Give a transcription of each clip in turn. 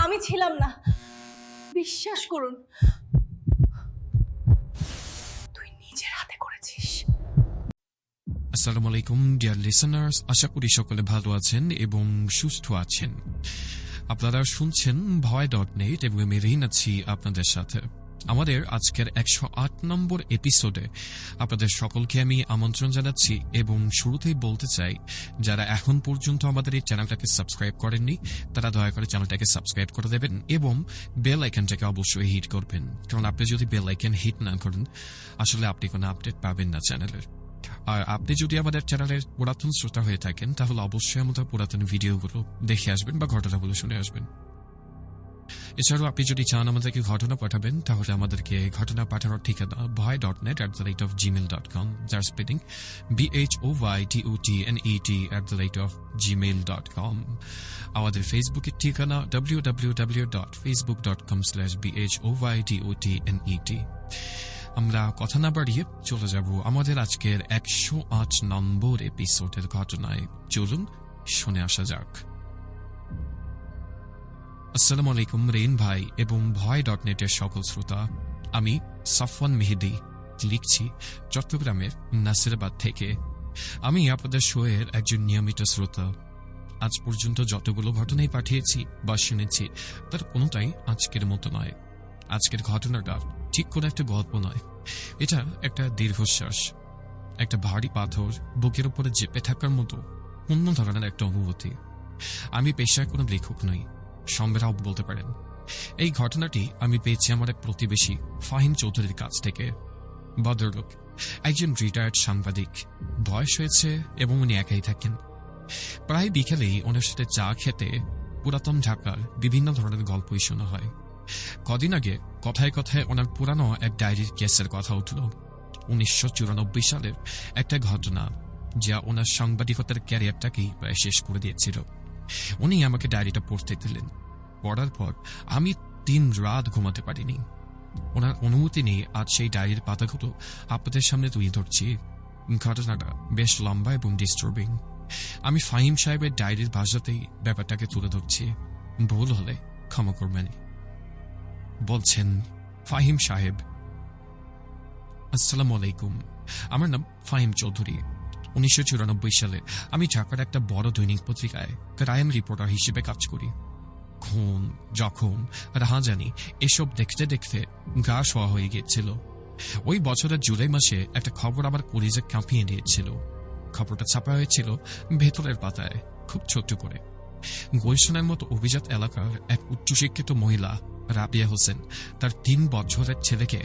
আমি ছিলাম না, বিশ্বাস করুন। তুই নিজের হাতে করেছিস। আসসালামু আলাইকুম ডিয়ার লিসেনার্স, আশা করি সকলে ভালো আছেন এবং সুস্থ আছেন। আপনারা শুনছেন ভয়.net এবং আমি রিন আছি আপনাদের সাথে। আমাদের আজকের 108 নম্বর এপিসোডে আপনাদের সকলকে আমি আমন্ত্রণ জানাচ্ছি এবং শুরুতেই বলতে চাই, যারা এখন পর্যন্ত আমাদের এই চ্যানেলটাকে সাবস্ক্রাইব করেননি তারা দয়া করে চ্যানেলটাকে সাবস্ক্রাইব করে দেবেন এবং বেল আইকনটাকে অবশ্যই হিট করবেন, কারণ আপনি যদি বেল আইকন হিট না করেন আসলে আপনি কোনো আপডেট পাবেন না চ্যানেলের। আর আপনি যদি আমাদের চ্যানেলের পুরাতন শ্রোতা হয়ে থাকেন তাহলে অবশ্যই আমাদের পুরাতন ভিডিওগুলো দেখে আসবেন বা ঘটনাগুলো শুনে আসবেন। এছাড়াও আপনি যদি চান আমাদেরকে ঘটনা পাঠাবেন তাহলে আমাদেরকে ঘটনা পাঠানোর ঠিকানা voy.net@gmail.com, যার স্পেলিং BHOYTOTNET@gmail.com। আমাদের ফেসবুকের ঠিকানা www.facebook.com/BHOYTOTNET। আমরা কথা না বাড়িয়ে চলে যাব আমাদের আজকের 108 নম্বর এপিসোডের ঘটনায়। চলুন শুনে আসা যাক। আসসালামু আলাইকুম রেন ভাই এবং ভয়.net-এর সকল শ্রোতা। আমি সাফওয়ান মেহেদি লিখছি চট্টগ্রামের নাসিরাবাদ থেকে। আমি আপনাদের শোয়ের একজন নিয়মিত শ্রোতা। আজ পর্যন্ত যতগুলো ঘটনাই পাঠিয়েছি বা শুনেছি তার কোনোটাই আজকের মতো নয়। আজকের ঘটনাটা ঠিক কোনো একটা গল্প নয়, এটা একটা দীর্ঘশ্বাস, একটা ভারী পাথর বুকের উপরে চেপে থাকার মতো অন্য ধরনের একটা অনুভূতি। আমি পেশায় কোনো লেখক নই, সম্রাও বলতে পারেন। এই ঘটনাটি আমি পেয়েছি আমার এক প্রতিবেশী ফাহিম চৌধুরীর কাছ থেকে। ভদ্রলোক, একজন রিটায়ার্ড সাংবাদিক, বয়স হয়েছে এবং উনি একাই থাকেন। প্রায় বিকেলেই ওনার সাথে চা খেতে পুরাতন ঢাকার বিভিন্ন ধরনের গল্পই শোনা হয়। কদিন আগে কথায় কথায় ওনার পুরানো এক ডায়েরির কেসের কথা উঠল। 1994 সালের একটা ঘটনা যা ওনার সাংবাদিকতার ক্যারিয়ারটাকেই প্রায় শেষ করে দিয়েছিল। উনি আমাকে ডায়েরিটা পড়তে দিলেন। পড়ার পর আমি 3 রাত ঘুমাতে পারিনি। ওনার অনুমতি নিয়ে আজ সেই ডায়েরির পাতাগুলো আপনাদের সামনে তুলে ধরছি। ঘটনাটা বেশ লম্বা এবং ডিস্টার্বিং। আমি ফাহিম সাহেবের ডায়েরির ভাষাতেই ব্যাপারটাকে তুলে ধরছি, ভুল হলে ক্ষমা করবেন। বলছেন ফাহিম সাহেব। আসসালামু আলাইকুম, আমার নাম ফাহিম চৌধুরী। 1994 সালে আমি ঢাকার একটা বড় দৈনিক পত্রিকায় ক্রাইম রিপোর্টার হিসেবে কাজ করি। খুন, জখম, রাহাজানি এসব দেখতে দেখতে গা শোয়া হয়ে গিয়েছিল। ওই বছরের জুলাই মাসে একটা খবর আমার কলিজে কাঁপিয়ে দিয়েছিল। খবরটা ছাপা হয়েছিল ভেতরের পাতায়, খুব ছোট্ট করে। গুলশানের মতো অভিজাত এলাকার এক উচ্চশিক্ষিত মহিলা রাবিয়া হোসেন তার 3 বছরের ছেলেকে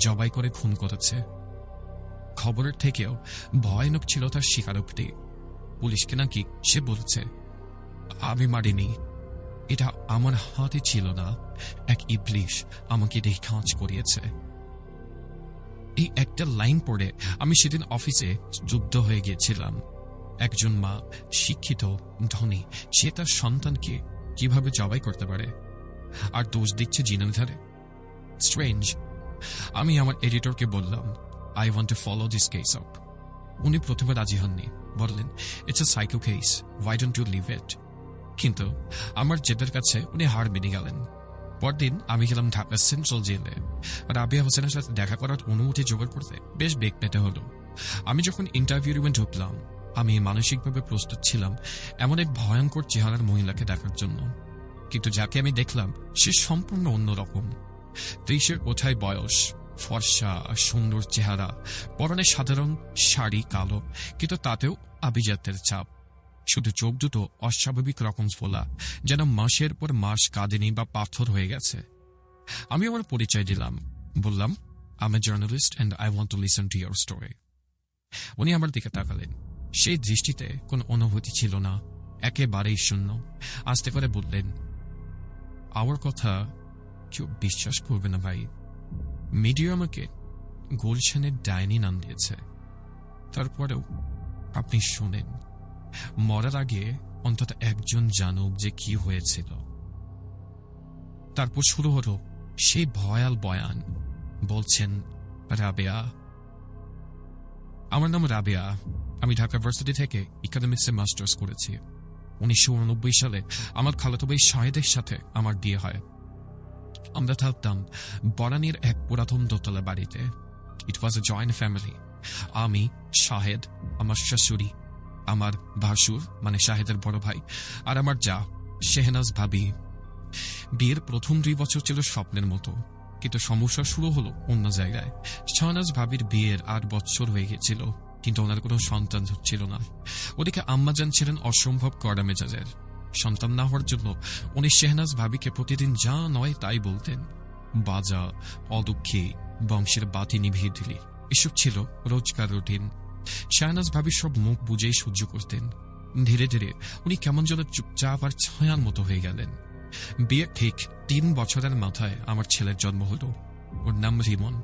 জবাই করে খুন করেছে। খবরের থেকেও ভয়ানক ছিল তার স্বীকারোক্তি। পুলিশকে নাকি সে বলেছে, আমি মারিনি, এটা আমার হাতে ছিল না, এক ইবলিশ আমাকে কাজ করিয়েছে। এই একটা লাইন পড়ে আমি সেদিন অফিসে যুদ্ধ হয়ে গিয়েছিলাম। একজন মা, শিক্ষিত, ধনী, সে তার সন্তানকে কিভাবে জবাই করতে পারে, আর দোষ দিচ্ছে জিনার ধারে। স্ট্রেঞ্জ। আমি আমার এডিটরকে বললাম, I want to follow this case up. উনি প্রথমে রাজি হননি, বললেন it's a psycho case, why don't you leave it? কিন্তু আমার জেদের কাছে উনি হার মেনে গেলেন। পরদিন আমি গেলাম ঢাকা সেন্ট্রাল জেলে। রাবিয়া হোসেনের সাথে দেখা করার অনুমতি জোগাড় করতে বেশ বেগ পেতে হলো। আমি যখন ইন্টারভিউ রুমে ঢুকলাম আমি মানসিকভাবে প্রস্তুত ছিলাম এমন এক ভয়ঙ্কর চেহারার মহিলাকে দেখার জন্য, কিন্তু যাকে আমি দেখলাম সে সম্পূর্ণ অন্যরকম। 30-এর কোঠায় বয়স, ফর্সা সুন্দর চেহারা, পরনে সাধারণ শাড়ি কালো, কিন্তু তাতেও আভিজাত্যের ছাপ। শুধু চোখ দুটো অস্বাভাবিক রকম ফোলা, যেন মাসের পর মাস কাঁদেনি বা পাথর হয়ে গেছে। আমি আমার পরিচয় দিলাম, বললাম I'm a journalist and I want to listen to your story. উনি আমার দিকে তাকালেন। সেই দৃষ্টিতে কোনো অনুভূতি ছিল না, একেবারেই শূন্য। আস্তে করে বললেন, আমার কথা কেউ বিশ্বাস করবে না ভাই, মিডিয়া আমাকে গুলশানের ডাইনি নাম দিয়েছে। তারপরেও আপনি শোনেন, মরার আগে অন্তত একজন জানুক যে কি হয়েছিল। তারপর শুরু হলো সেই ভয়াল বয়ান। বলছেন, রাবেয়া। আমার নাম রাবেয়া। আমি ঢাকা ভার্সিটি থেকে ইকোনমিক্সে মাস্টার্স করেছি। 1989 সালে আমার খালাতো ভাই শাহেদের সাথে আমার বিয়ে হয়। আমরা থাকতাম বনানীর এক পুরাতন দোতলা বাড়িতে। ইট ওয়াজ এ জয়েন্ট ফ্যামিলি। আমি, শাহেদ, আমার শাশুড়ি, আমার ভাসুর মানে শাহেদের বড় ভাই, আর আমার যা শেহনাজ ভাবি। বিয়ের প্রথম 2 বছর ছিল স্বপ্নের মতো, কিন্তু সমস্যা শুরু হলো অন্য জায়গায়। শাহনাজ ভাবির বিয়ের 8 বছর হয়ে গেছিল, কিন্তু ওনার কোনো সন্তান হচ্ছিল না। ওদিকে আম্মাজান ছিলেন অসম্ভব কড়া মেজাজের। সন্তান না হওয়ার জন্য উনি শেহনাজ ভাবিকে প্রতিদিন যা নয় তাই বলতেন। বাজা, অদুঃখী, বংশের বাতি নিভিয়ে দিলি, এসব ছিল রোজকার রুটিন। শাহনাজ ভাবি সব মুখ বুঝেই সহ্য করতেন। ধীরে ধীরে উনি কেমন যেন চুপচাপ আর ছায়ার মতো হয়ে গেলেন। বিয়ের ঠিক 3 বছরের মাথায় আমার ছেলের জন্ম হলো। ওর নাম রিমন।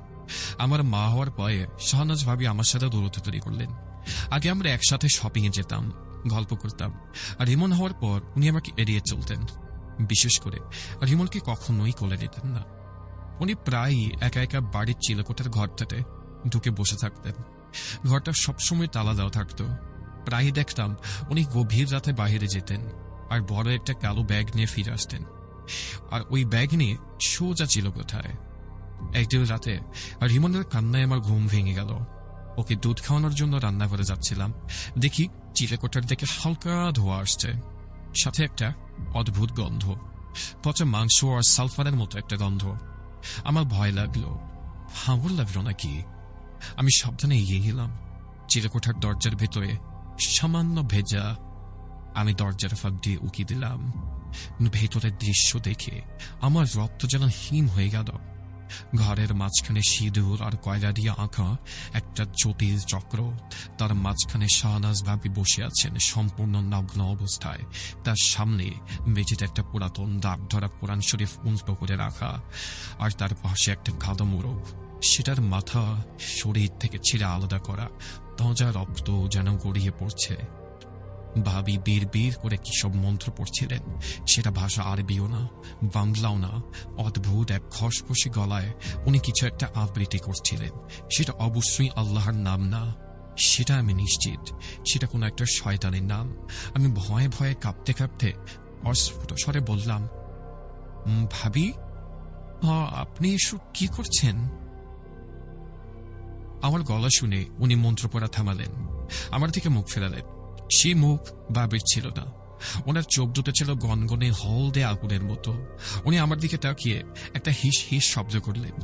আমার মা হওয়ার পরে শাহনাজ ভাবি আমার সাথে দূরত্ব তৈরি করলেন। আগে আমরা একসাথে শপিং এ যেতাম, গল্প করতাম, আর রিমন হওয়ার পর উনি আমাকে এড়িয়ে চলতেন। বিশেষ করে রিমনকে কখনোই কোলে নিতেন না। উনি প্রায়ই একা একা বাড়ির চিলেকোঠার ঘরটাতে ঢুকে বসে থাকতেন। ঘরটা সবসময় তালা দেওয়া থাকতো। প্রায়ই দেখতাম উনি গভীর রাতে বাইরে যেতেন আর বড় একটা কালো ব্যাগ নিয়ে ফিরে আসতেন, আর ওই ব্যাগ নিয়ে সোজা চিলেকোঠায়। একদিন রাতে রিমনের কান্নায় আমার ঘুম ভেঙে গেল। ওকে দুধ খাওয়ানোর জন্য রান্নাঘরে যাচ্ছিলাম, দেখি চিলেকোঠার দিকে হালকা ধোয়া আসছে, সাথে একটা অদ্ভুত গন্ধ, পচা মাংস আর সালফারের মতো একটা গন্ধ। আমার ভয় লাগলো। হাঙর লাগলো নাকি? আমি সাবধানে এগিয়ে গেলাম। চিলেকোঠার দরজার ভেতরে সামান্য ভেজা। আমি দরজার ফাঁক দিয়ে উকি দিলাম। ভেতরের দৃশ্য দেখে আমার রক্ত যেন হিম হয়ে গেল। ঘরের মাঝখানে সিঁদুর আর কয়লা দিয়ে আঁকা একটা জটিল চক্র। তার মাঝখানে শাহনাজ ভাবি বসে আছেন সম্পূর্ণ নগ্ন অবস্থায়। তার সামনে মেঝেতে একটা পুরাতন দাগ ধরা কোরআন শরীফ উন্মুক্ত করে রাখা, আর তার পাশে একটা কাদা মোরগ। সেটার মাথা শরীর থেকে ছিঁড়ে আলাদা করা, তাজা রক্ত যেন গড়িয়ে পড়ছে। ভাবি বীর বীর করে কি সব মন্ত্র পড়ছিলেন। সেটা ভাষা আরবিও না, বাংলাও না। অদ্ভুত এক খসখসে গলায় উনি কিছু একটা আবৃত্তি করছিলেন। সেটা অবশ্যই আল্লাহর নাম না, সেটা আমি নিশ্চিত। সেটা কোনো একটা শয়তানের নাম। আমি ভয়ে ভয়ে কাঁপতে কাঁপতে অস্ফুট স্বরে বললাম, ভাবি, আপনি এসব কি করছেন? আমার গলা শুনে উনি মন্ত্র পড়া থামালেন, আমার দিকে মুখ ফেরালেন। সেই মুখ ভাবির ছিল না। ওনার চোখ দুটো ছিল গনগনে হলদে আগুনের মতো। উনি আমার দিকে তাকিয়ে একটা হিস হিস শব্দ করলেন।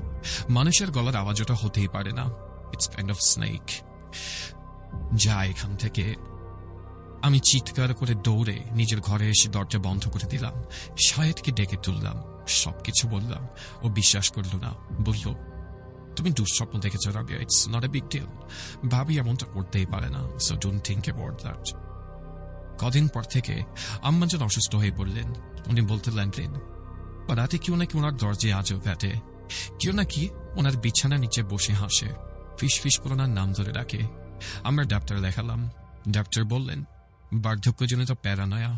মানুষের গলার আওয়াজ ওটা হতেই পারে না। It's kind of snake. যা এখান থেকে। আমি চিৎকার করে দৌড়ে নিজের ঘরে এসে দরজা বন্ধ করে দিলাম। শাহেদকে ডেকে তুললাম, সবকিছু বললাম। ও বিশ্বাস করল না। বলল, তুমি দুঃস্বপ্ন দেখেছ Rabia, it's not a big deal. ভাবি এমনটা করতেই পারে না, so don't think about that. কদিন পর থেকে আম্মাজান অসুস্থ হয়ে পড়লেন। উনি বলতে লাগলেন, রাতে কেউ নাকি ওনার দরজায় আজও কাটে, কেউ নাকি ওনার বিছানা নিচে বসে হাসে, ফিস ফিস করে ওনার নাম ধরে ডাকে। আমরা ডাক্তার দেখালাম। ডাক্তার বললেন, বার্ধক্যজনিত প্যারানয়া।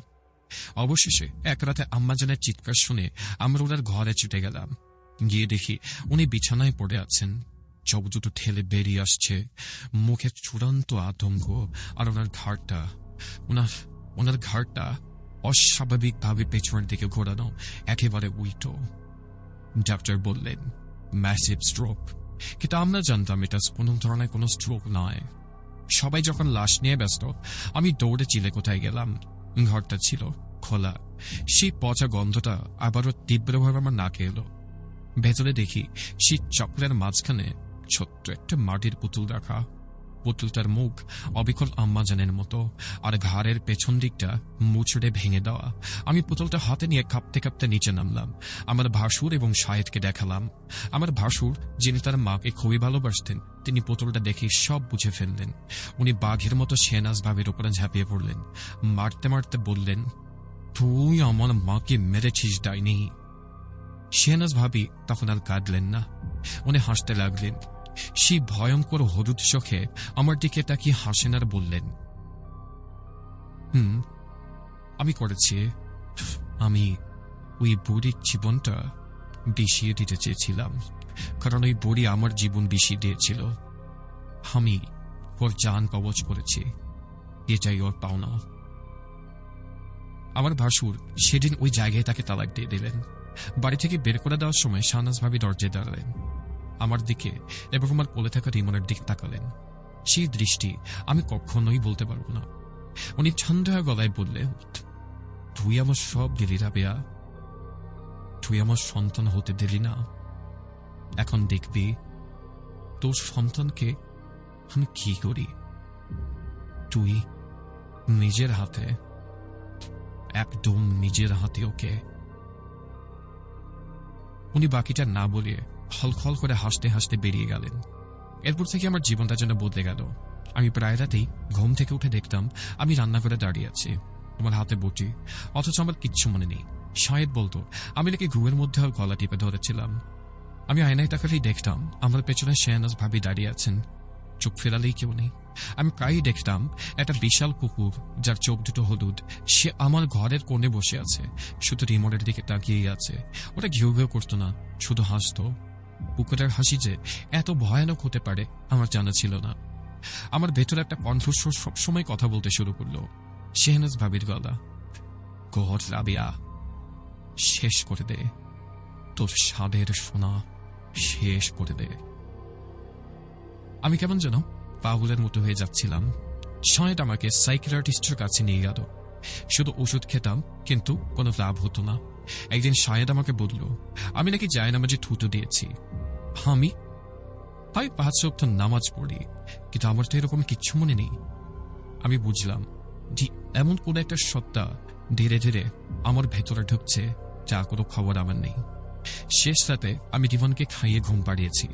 অবশেষে এক রাতে আম্মাজানের চিৎকার শুনে আমরা ওনার ঘরে ছুটে গেলাম। গিয়ে দেখি উনি বিছানায় পড়ে আছেন, চোখ দুটো ঠেলে বেরিয়ে আসছে, মুখে চূড়ান্ত আতঙ্ক। আর ওনার ঘাড়টা অস্বাভাবিকভাবে পেছনের দিকে ঘোরানো, একেবারে উল্টো। ডাক্তার বললেন, ম্যাসিভ স্ট্রোক। কিন্তু আমরা জানতাম এটা কোনো ধরনের কোনো স্ট্রোক নয়। সবাই যখন লাশ নিয়ে ব্যস্ত, আমি দৌড়ে চিলেকোঠায় গেলাম। ঘরটা ছিল খোলা। সেই পচা গন্ধটা আবারও তীব্রভাবে আমার নাকে এলো। ভেতরে দেখি সেই চক্রের মাঝখানে ছোট্ট একটা মাটির পুতুল রাখা। পুতুলটার মুখ অবিকল আম্মাজানের মতো, আর ঘাড়ের পেছন দিকটা মুচড়ে ভেঙে দেওয়া। আমি পুতুলটা হাতে নিয়ে কাঁপতে কাঁপতে নিচে নামলাম। আমার ভাসুর এবং শাহেদকে দেখালাম। আমার ভাসুর, যিনি তার মাকে খুবই ভালোবাসতেন, তিনি পুতুলটা দেখে সব বুঝে ফেললেন। উনি বাঘের মতো শেহনাজ ভাবির উপরে ঝাঁপিয়ে পড়লেন। মারতে মারতে বললেন, তুই আমার মাকে মেরেছিস ডাইনি। শেহনাজ ভাবি তখন আর কাঁদলেন না, উনি হাসতে লাগলেন। সেই ভয়ঙ্কর হলুদ চোখে আমার দিকে তাকিয়ে হাসেন আর বললেন, আমি করেছি। আমি ওই বুড়ির জীবনটা বিষিয়ে দিতে চেয়েছিলাম, কারণ ওই বুড়ি আমার জীবন বিষিয়ে দিয়েছিল। আমি ওর জান কবজ করেছি, এটাই ওর পাওনা। আমার ভাসুর সেদিন ওই জায়গায় তাকে তালাক দিয়ে দিলেন। বাড়ি থেকে বের করে দেওয়ার সময় শাহনাজ ভাবি দরজায় দাঁড়ালেন, আমার দিকে এবং আমার কোলে থাকা রিমনের দিকে তাকালেন। সেই দৃষ্টি আমি কখনোই বলতে পারবো না। উনি ঠান্ডা গলায় বললেন, তুই আমার সব দিলি রাবেয়া, তুই আমার সন্তান হতে দিলি না। এখন দেখবি তোর সন্তানকে আমি কি করি। তুই নিজের হাতে, একদম নিজের হাতে ওকে। উনি বাকিটা না বলিয়ে হলখল করে হাসতে হাসতে বেরিয়ে গেলেন। এরপর থেকে আমার জীবনটা যেন বদলে গেল। আমি প্রায় রাতেই ঘুম থেকে উঠে দেখতাম আমি রান্না করে দাঁড়িয়ে আছি, আমার হাতে বটি, অথচ আমার কিচ্ছু মনে নেই। শায়েদ বলতো আমি নাকি ঘুমের মধ্যে ওর গলা টিপে ধরেছিলাম। আমি আয়নায় তাকালেই দেখতাম আমার পেছনে শাহনাজ ভাবি দাঁড়িয়ে আছেন, চোখ ফেরালেই কেউ নেই। আমি প্রায়ই দেখতাম একটা বিশাল কুকুর যার চোখ দুটো হলুদ, সে আমার ঘরের কোণে বসে আছে, শুধু রিমোটের দিকে তাকিয়েই আছে। ওটা ঘেউ ঘেউ করতো না, শুধু হাসতো। কুকুরের হাসি যে এত ভয়ানক হতে পারে আমার জানা ছিল না। আমার ভেতরে একটা কণ্ঠস্বর সবসময় কথা বলতে শুরু করলো, শাহনাজ ভাবির গলা, গড রাবিয়া, শেষ করে দে, তোর স্বাদের সোনা শেষ করে দে। আমি কেমন যেন পাগলের মতো হয়ে যাচ্ছিলাম। শায়েদ আমাকে সাইকিয়াট্রিস্টের কাছে নিয়ে গেল। শুধু ওষুধ খেতাম, কিন্তু কোনো লাভ হতো না। একদিন শায়েদ আমাকে বলল আমি নাকি জায়নামাজে থুতু দিয়েছি। আমি 5 ওয়াক্ত নামাজ পড়ি, কিন্তু আমার তো এরকম কিচ্ছু মনে নেই। আমি বুঝলাম যে এমন কোন একটা সত্তা ধীরে ধীরে আমার ভেতরে ঢুকছে, যা কোনো খবর আমার নেই। শেষ রাতে আমি রিমনকে খাইয়ে ঘুম পাড়িয়েছি,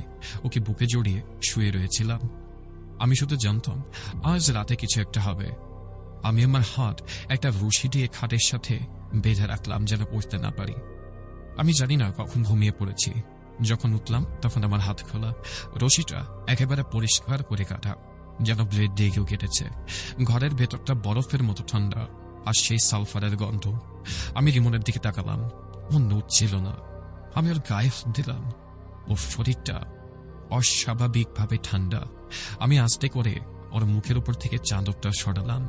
ওকে বুকে জড়িয়ে শুয়ে রয়েছিলাম। আমি শুধু জানতাম আজ রাতে কিছু একটা হবে। আমি আমার হাত একটা রশি দিয়ে খাটের সাথে বেঁধে রাখলাম যেন পড়তে না পারি। আমি জানি না কখন ঘুমিয়ে পড়েছি। যখন উঠলাম তখন আমার হাত খোলা, রশিটা একেবারে পরিষ্কার করে কাটা, যেন ব্লেড দিয়ে কেউ কেটেছে। ঘরের ভেতরটা বরফের মতো ঠান্ডা, আর সেই সালফারের গন্ধ। আমি রিমনের দিকে তাকালাম, ও নড়ছিল না। আমি ওর গায়ে হাত দিলাম, ওর শরীরটা অস্বাভাবিকভাবে ঠান্ডা। আমি আস্তে করে ওর মুখের উপর থেকে চাদরটা সরালাম।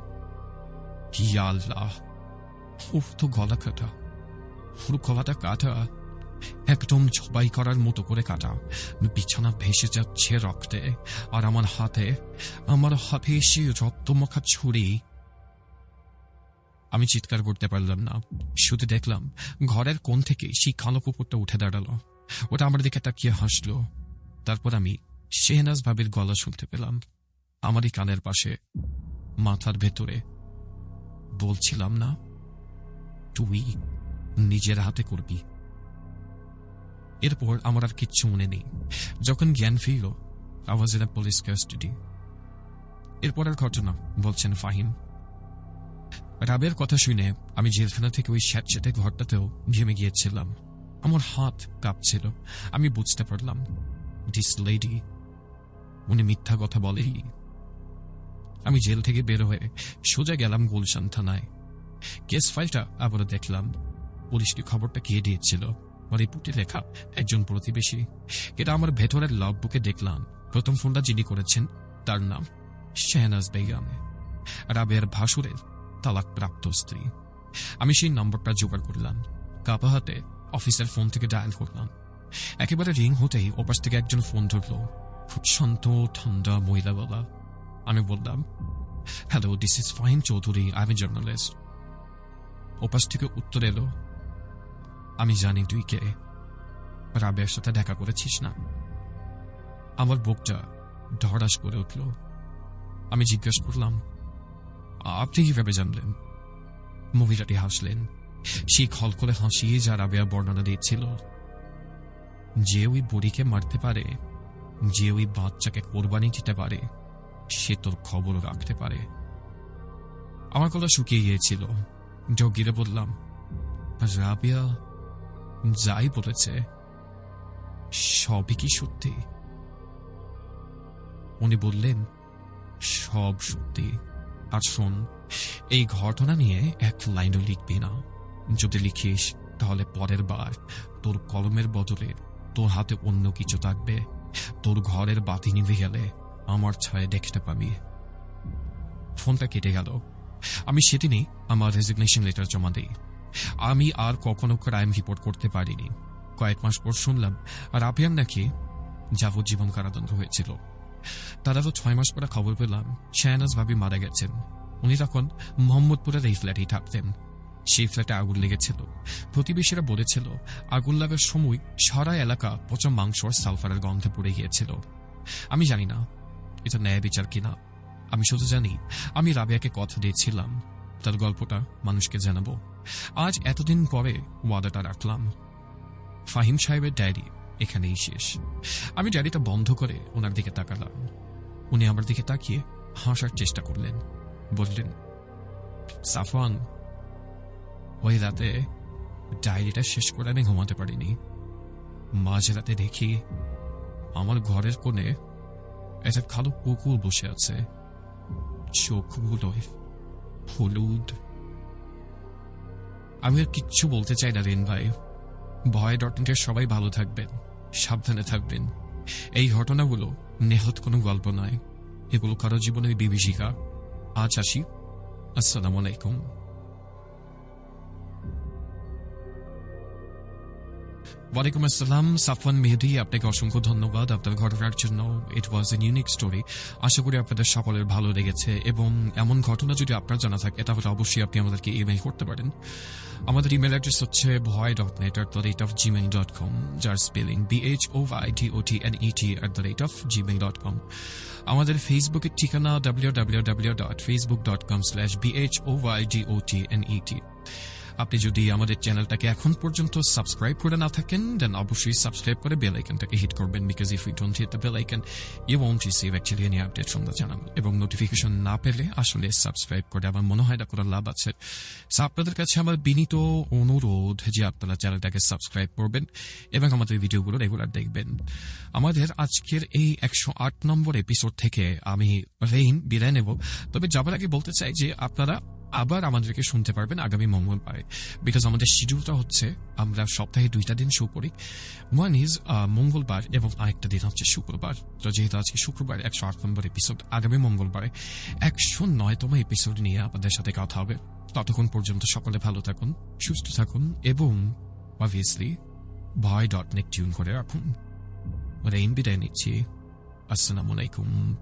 ইয়া আল্লাহ, ওর তো গলা কাটা, ওর গলাটা কাটা, একদম জবাই করার মতো করে কাটা। বিছানা ভেসে যাচ্ছে রক্তে, আর আমার হাতে এসে রক্তমাখা ছুরি। আমি চিৎকার করতে পারলাম না, শুধু দেখলাম ঘরের কোণ থেকে সেই কালো কুকুরটা উঠে দাঁড়ালো। ওটা আমার দিকে তাকিয়ে হাসলো। তারপর আমি শাহনাজ ভাবির গলা শুনতে পেলাম আমারই কানের পাশে, মাথার ভেতরে। বলছিলাম না, তুই নিজের হাতে করবি। এরপর আমার আর কিচ্ছু মনে নেই। যখন জ্ঞান ফিরল, I was in a police custody। এরপরের ঘটনা বলছেন ফাহিম। রাবের কথা শুনে আমি জেলখানা থেকে ওই স্যাঁতস্যাঁতে ঘরটাতেও ঘেমে গিয়েছিলাম। আমার হাত কাঁপছিল। আমি বুঝতে পারলাম দিস লেডি, উনি মিথ্যা কথা বলেই। আমি জেল থেকে বের হয়ে সোজা গেলাম গুলশান থানায়। কেস ফাইলটা আবারও দেখলাম। পুলিশকে খবরটা কে দিয়েছিল, রিপোর্টে লেখা একজন প্রতিবেশী। এটা আমার ভেতরের লগ বুকে দেখলাম। প্রথম ফোনটা যিনি করেছেন তার নাম শাহনাজ বেগম, রাবের ভাসুরের তালাকপ্রাপ্ত স্ত্রী। আমি সেই নম্বরটা জোগাড় করলাম, কাপা হাতে অফিসের ফোন থেকে ডায়াল করলাম। একেবারে রিং হতেই ওপাশ থেকে একজন ফোন ধরল, খুব শান্ত ঠান্ডা মহিলা গলা। আমি বললাম, hello, this is Fahim Chowdhury, I M A journalist. ওপাশ থেকে উত্তর এলো, আমি জানি তুই কে, রাবের সাথে দেখা করেছিস না। আমার বুকটা ধড়াস করে উঠল। আমি জিজ্ঞেস করলাম, আপনি কিভাবে জানলেন? মহিলাটি হাসলেন, সেই খলখলে হাসি যা রাবেয়া বর্ণনা দিচ্ছিল। যে ওই বুড়িকে মারতে পারে, যে ওই বাচ্চাকে কোরবানি দিতে পারে, সে তোর খবর রাখতে পারে। আমার গলা শুকিয়ে গিয়েছিল। জগিরে বললাম, রাবেয়া যাই বলেছে সবই কি সত্যি? উনি বললেন, সব সত্যি। আর শোন, এই ঘটনা নিয়ে এক লাইনও লিখবি না। যদি লিখিস তাহলে পরের বার তোর কলমের বদলে তোর হাতে অন্য কিছু থাকবে। তোর ঘরের বাতি নিভে গেলে আমার ছায়া দেখতে পাবি। ফোনটা কেটে গেল। আমি সেদিনই আমার রেজিগনেশন লেটার জমা দিই। আমি আর কখনো ক্রাইম রিপোর্ট করতে পারিনি। কয়েক মাস পর শুনলাম রাবিয়ার নাকি যাবজ্জীবন কারাদণ্ড হয়েছিল। তারা তো 6 মাস পরে খবর পেলাম শাহনাজ ভাবি মারা গেছেন। উনি তখন মোহাম্মদপুরের এই ফ্ল্যাটেই থাকতেন। সেই ফ্ল্যাটে আগুন লেগেছিল। প্রতিবেশীরা বলেছিল আগুন লাগার সময় সারা এলাকা পচা মাংস আর সালফারের গন্ধে পড়ে গিয়েছিল। আমি জানি না এটা ন্যায় বিচার কিনা। আমি শুধু জানি আমি রাবিয়াকে কথা দিয়েছিলাম তার গল্পটা মানুষকে জানাবো। আজ এতদিন পরে ওয়াদাটা রাখলাম। ফাহিম সাহেবের ডায়েরি এখানেই শেষ। আমি ডায়েরিটা বন্ধ করে ওনার দিকে তাকালাম। উনি আমার দিকে তাকিয়ে হাসার চেষ্টা করলেন। বললেন, সাফওয়ান, ওই রাতে ডায়েরিটা শেষ করে আমি ঘুমাতে পারিনি। মাঝরাতে দেখি আমার ঘরের কোণে একটা কালো কুকুর বসে আছে, চোখগুলোয় হলুদ। আমি আর কিচ্ছু বলতে চাই না রেন ভাই। ভয়.নেটের সবাই ভালো থাকবেন, সাবধানে থাকবেন। এই ঘটনাগুলো নেহাত কোনো গল্প নয়, এগুলো কারো জীবনের বিভীষিকা। আজ আসি, আসসালামু আলাইকুম। ওয়ালাইকুম আসসালাম। সাফওয়ান মেহেদী, আপনাকে অসংখ্য ধন্যবাদ আপনার ঘটনার জন্য। ইট ওয়াজ এ ইউনিক স্টোরি। আশা করি আপনাদের সকলের ভালো লেগেছে, এবং এমন ঘটনা যদি আপনার জানা থাকে তাহলে অবশ্যই আপনি আমাদেরকে ইমেইল করতে পারেন। আমাদের ইমেল অ্যাড্রেস হচ্ছে bhoy.net@gmail.com, যার স্পেলিং BHOYDOTNET@gmail.com। আমাদের ফেসবুকের ঠিকানা www.facebook.com/bhoydotnet। আপনি যদি আমাদের চ্যানেলটাকে এখন পর্যন্ত সাবস্ক্রাইব করে না থাকেন, দেন অবশ্যই সাবস্ক্রাইব করে বেল আইকনটাকে হিট করবেন, because if you don't hit the bell icon you won't receive actually any update from the channel. এবং নোটিফিকেশন না পেলে আসলে সাবস্ক্রাইব করে আমার মনে হয় না কোনো লাভ আছে। সো আপনাদের কাছে আমার বিনীত অনুরোধ যে আপনারা চ্যানেলটাকে সাবস্ক্রাইব করবেন এবং আমাদের ভিডিওগুলো রেগুলার দেখবেন। আমাদের আজকের এই 108 নম্বর এপিসোড থেকে আমি রেইন বিদায় নেব। তবে যাবার আগে বলতে চাই যে আপনারা আবার আমাদেরকে শুনতে পারবেন আগামী মঙ্গলবারে, বিকজ আমাদের শিডিউলটা হচ্ছে আমরা সপ্তাহে 2টা দিন শো করি। ওয়ান ইজ মঙ্গলবার এবং আরেকটা দিন হচ্ছে শুক্রবার। তো যেহেতু আজকে শুক্রবার 108 নম্বর এপিসোড, আগামী মঙ্গলবারে 109তম এপিসোড নিয়ে আপনাদের সাথে কথা হবে। ততক্ষণ পর্যন্ত সকলে ভালো থাকুন, সুস্থ থাকুন এবং অবভিয়াসলি ভয়.নেট টিউন করে রাখুন। রেইন বিদায় নিচ্ছি। আসসালামু আলাইকুম।